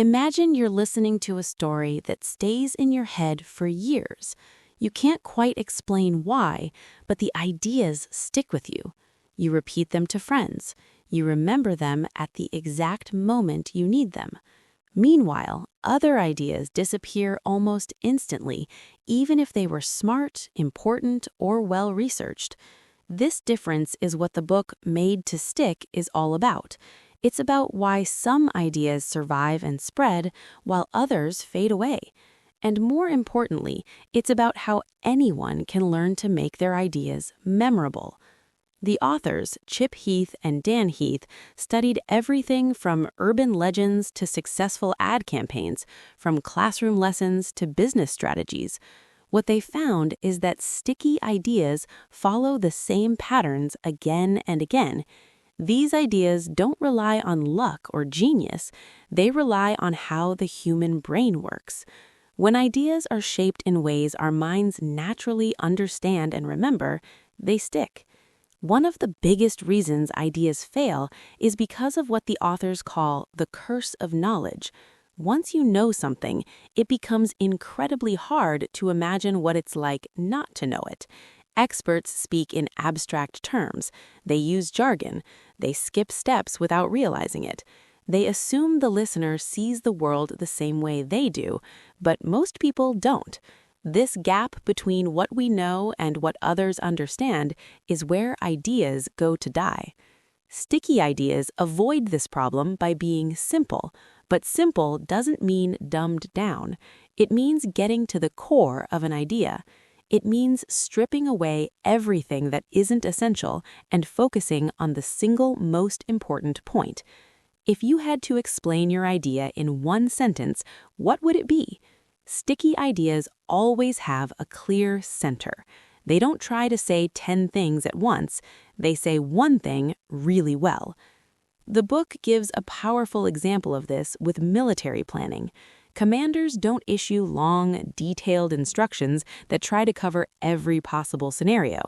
Imagine you're listening to a story that stays in your head for years. You can't quite explain why, but the ideas stick with you. You repeat them to friends. You remember them at the exact moment you need them. Meanwhile, other ideas disappear almost instantly, even if they were smart, important, or well-researched. This difference is what the book Made to Stick is all about. It's about why some ideas survive and spread while others fade away. And more importantly, it's about how anyone can learn to make their ideas memorable. The authors, Chip Heath and Dan Heath, studied everything from urban legends to successful ad campaigns, from classroom lessons to business strategies. What they found is that sticky ideas follow the same patterns again and again. These ideas don't rely on luck or genius, they rely on how the human brain works. When ideas are shaped in ways our minds naturally understand and remember, they stick. One of the biggest reasons ideas fail is because of what the authors call the curse of knowledge. Once you know something, it becomes incredibly hard to imagine what it's like not to know it. Experts speak in abstract terms. They use jargon. They skip steps without realizing it. They assume the listener sees the world the same way they do, but most people don't. This gap between what we know and what others understand is where ideas go to die. Sticky ideas avoid this problem by being simple, but simple doesn't mean dumbed down. It means getting to the core of an idea. It means stripping away everything that isn't essential and focusing on the single most important point. If you had to explain your idea in one sentence, what would it be? Sticky ideas always have a clear center. They don't try to say 10 things at once. They say one thing really well. The book gives a powerful example of this with military planning. Commanders don't issue long, detailed instructions that try to cover every possible scenario.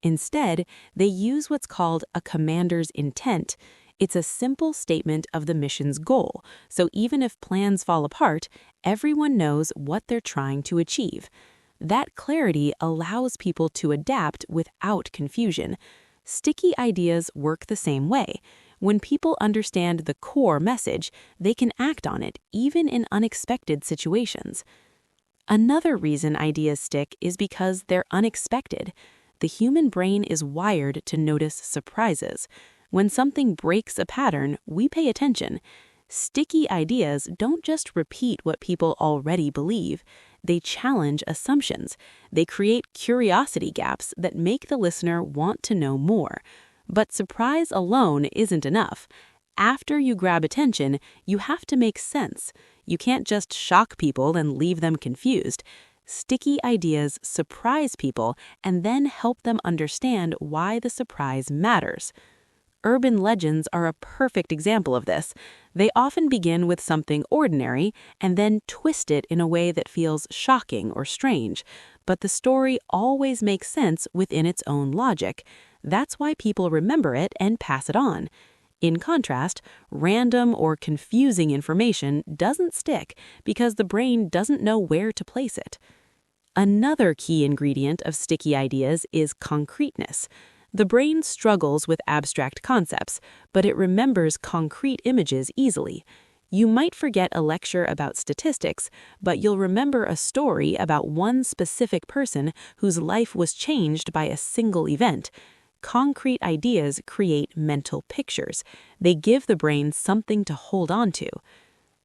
Instead, they use what's called a commander's intent. It's a simple statement of the mission's goal, so even if plans fall apart, everyone knows what they're trying to achieve. That clarity allows people to adapt without confusion. Sticky ideas work the same way. When people understand the core message, they can act on it, even in unexpected situations. Another reason ideas stick is because they're unexpected. The human brain is wired to notice surprises. When something breaks a pattern, we pay attention. Sticky ideas don't just repeat what people already believe. They challenge assumptions. They create curiosity gaps that make the listener want to know more. But surprise alone isn't enough. After you grab attention, you have to make sense. You can't just shock people and leave them confused. Sticky ideas surprise people and then help them understand why the surprise matters. Urban legends are a perfect example of this. They often begin with something ordinary and then twist it in a way that feels shocking or strange. But the story always makes sense within its own logic. That's why people remember it and pass it on. In contrast, random or confusing information doesn't stick because the brain doesn't know where to place it. Another key ingredient of sticky ideas is concreteness. The brain struggles with abstract concepts, but it remembers concrete images easily. You might forget a lecture about statistics, but you'll remember a story about one specific person whose life was changed by a single event. Concrete ideas create mental pictures. They give the brain something to hold on to.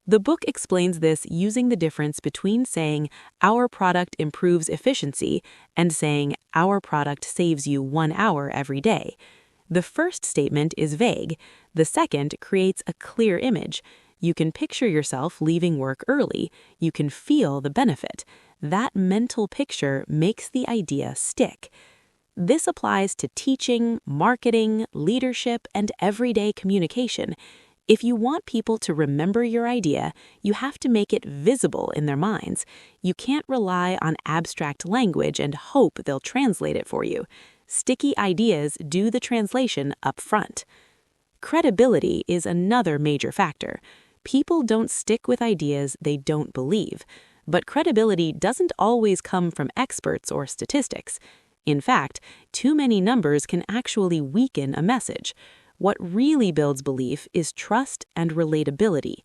The book explains this using the difference between saying, "Our product improves efficiency," and saying, "Our product saves you 1 hour every day." The first statement is vague. The second creates a clear image. You can picture yourself leaving work early. You can feel the benefit. That mental picture makes the idea stick. This applies to teaching, marketing, leadership, and everyday communication. If you want people to remember your idea, you have to make it visible in their minds. You can't rely on abstract language and hope they'll translate it for you. Sticky ideas do the translation up front. Credibility is another major factor. People don't stick with ideas they don't believe. But credibility doesn't always come from experts or statistics. In fact, too many numbers can actually weaken a message. What really builds belief is trust and relatability.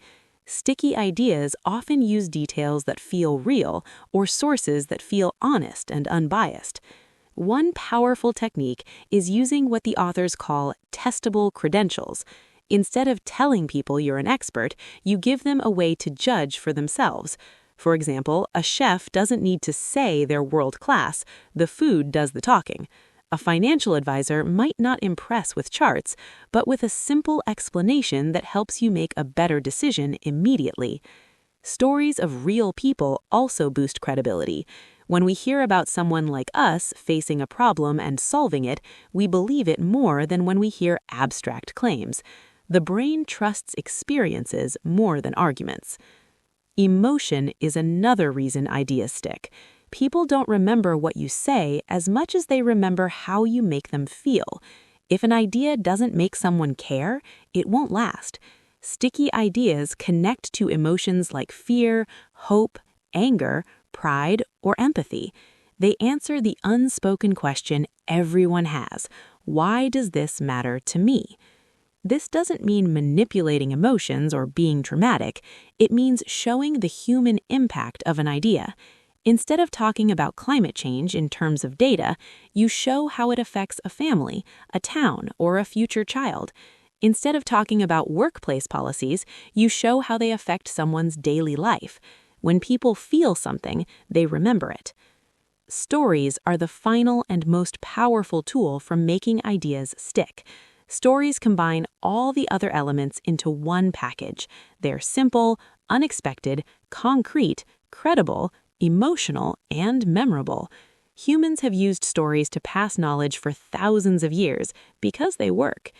Sticky ideas often use details that feel real or sources that feel honest and unbiased. One powerful technique is using what the authors call testable credentials. Instead of telling people you're an expert, you give them a way to judge for themselves. For example, a chef doesn't need to say they're world-class, the food does the talking. A financial advisor might not impress with charts, but with a simple explanation that helps you make a better decision immediately. Stories of real people also boost credibility. When we hear about someone like us facing a problem and solving it, we believe it more than when we hear abstract claims. The brain trusts experiences more than arguments. Emotion is another reason ideas stick. People don't remember what you say as much as they remember how you make them feel. If an idea doesn't make someone care, it won't last. Sticky ideas connect to emotions like fear, hope, anger, pride, or empathy. They answer the unspoken question everyone has: why does this matter to me? This doesn't mean manipulating emotions or being dramatic. It means showing the human impact of an idea. Instead of talking about climate change in terms of data, you show how it affects a family, a town, or a future child. Instead of talking about workplace policies, you show how they affect someone's daily life. When people feel something, they remember it. Stories are the final and most powerful tool for making ideas stick. Stories combine all the other elements into one package. They're simple, unexpected, concrete, credible, emotional, and memorable. Humans have used stories to pass knowledge for thousands of years because they work.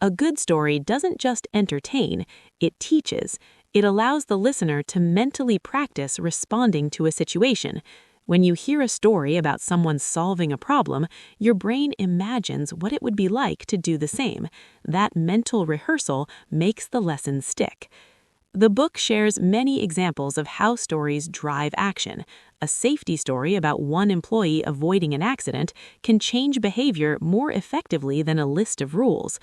A good story doesn't just entertain, it teaches. It allows the listener to mentally practice responding to a situation. When you hear a story about someone solving a problem, your brain imagines what it would be like to do the same. That mental rehearsal makes the lesson stick. The book shares many examples of how stories drive action. A safety story about one employee avoiding an accident can change behavior more effectively than a list of rules.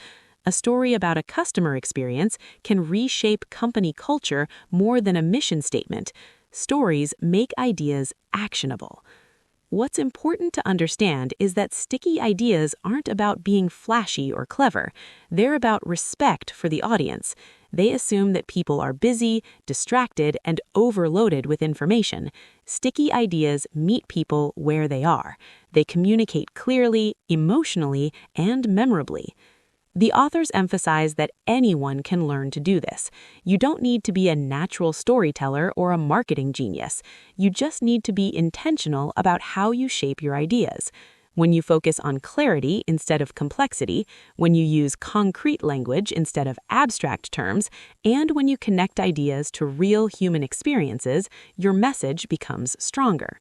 A story about a customer experience can reshape company culture more than a mission statement. Stories make ideas actionable. What's important to understand is that sticky ideas aren't about being flashy or clever. They're about respect for the audience. They assume that people are busy, distracted, and overloaded with information. Sticky ideas meet people where they are. They communicate clearly, emotionally, and memorably. The authors emphasize that anyone can learn to do this. You don't need to be a natural storyteller or a marketing genius. You just need to be intentional about how you shape your ideas. When you focus on clarity instead of complexity, when you use concrete language instead of abstract terms, and when you connect ideas to real human experiences, your message becomes stronger.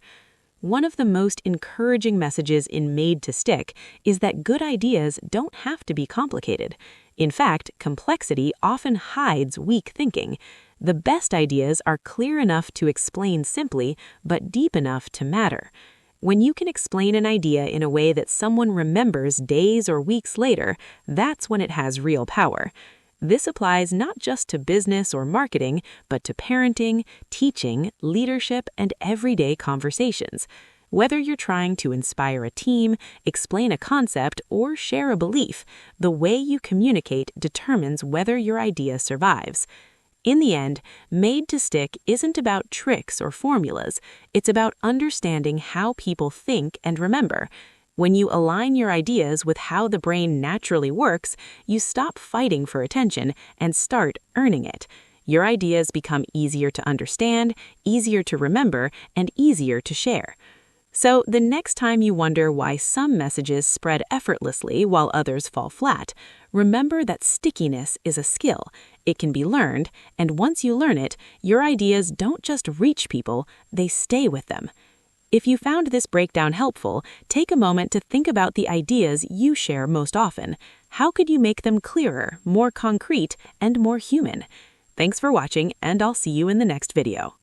One of the most encouraging messages in Made to Stick is that good ideas don't have to be complicated. In fact, complexity often hides weak thinking. The best ideas are clear enough to explain simply, but deep enough to matter. When you can explain an idea in a way that someone remembers days or weeks later, that's when it has real power. This applies not just to business or marketing, but to parenting, teaching, leadership, and everyday conversations. Whether you're trying to inspire a team, explain a concept, or share a belief, the way you communicate determines whether your idea survives. In the end, Made to Stick isn't about tricks or formulas. It's about understanding how people think and remember. When you align your ideas with how the brain naturally works, you stop fighting for attention and start earning it. Your ideas become easier to understand, easier to remember, and easier to share. So the next time you wonder why some messages spread effortlessly while others fall flat, remember that stickiness is a skill. It can be learned, and once you learn it, your ideas don't just reach people, they stay with them. If you found this breakdown helpful, take a moment to think about the ideas you share most often. How could you make them clearer, more concrete, and more human? Thanks for watching, and I'll see you in the next video.